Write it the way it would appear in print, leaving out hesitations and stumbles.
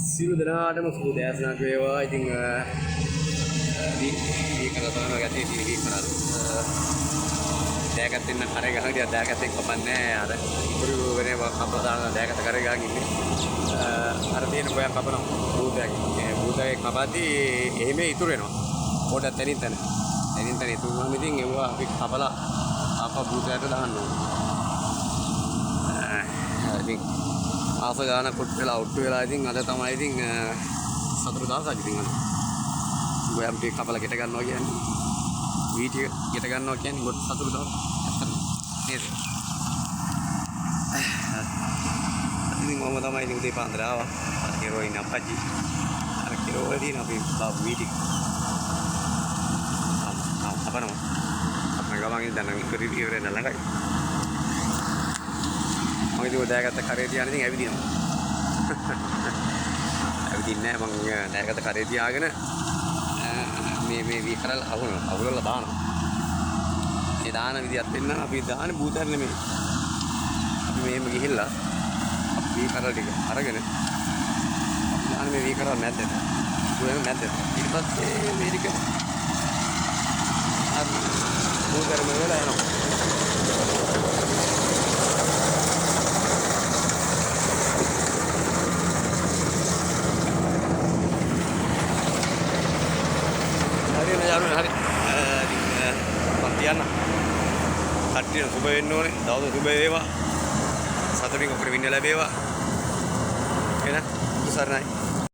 සියලු දෙනාටම සුබ දැසනක් වේවා. ඉතින් දී කරලා තමයි ගැටේ ටීවී කරලා දැකත් ඉන්න කරේ ගහන දිහා දැකත් එක්ක කපන්නේ අර ඉතුරු වෙනේ කපලා දාන දැකත් කරේ ගහන් ඉන්නේ අර තියෙන බයක් කපනවා භූතයක් ඒ භූතයේ කපද්දී එහෙම ඉතුරු වෙනවා පොඩක් තනින් තන ඉතුරු වුණාම ඉතින් ඒවා අපි කපලා අප භූතයට දාන්න ඕනේ ඉතින් ආස ගාන කොට වෙලා ඔට්ටු වෙලා ඉතින් අද තමයි ඉතින් සතුරු දවසක් ඉතින් අද ගොයම් ටික කපලා ගෙට ගන්නවා කියන්නේ වීඩියෝ ගෙට ගන්නවා කියන්නේ ගොඩ සතුරු දවස් නේද ඉතින් මම තමයි ඉතින් උදේ පාන්දර ආවා අර කෙරෝ ඉන්න අප්පච්චි අර කෙරෝ වලදී අපි බා වීඩියෝ අපනම අපේ ගමන් ඉඳන් නම් ඉවරේ ළඟයි මම ඉතින් දැකගත්ත කරේ තියාගෙන ඉතින් ඇවිදිනවා ඇවිදින්නේ නැහැ මම දැකගත්ත කරේ තියාගෙන මේ වී කරලා අවුලලා දානවා ඒ දාන විදිහත් වෙන්න අපි දාන්නේ භූතයන් නෙමෙයි අපි මෙහෙම ගිහිල්ලා අපි වී කරලා ටික අරගෙන දාන්නේ මේ වී කරලා මැද්දට දුවෙන් මැද්දට ඊට පස්සේ මේ ටික අර භූතයන් වෙලා යනවා හරි මම කියන්න කට්ටිය සුබ වෙන්න ඕනේ දවස සුබ වේවා සතුටින් ඔක්කොම ඉන්න ලැබේවා එහෙනම් සුසරණයි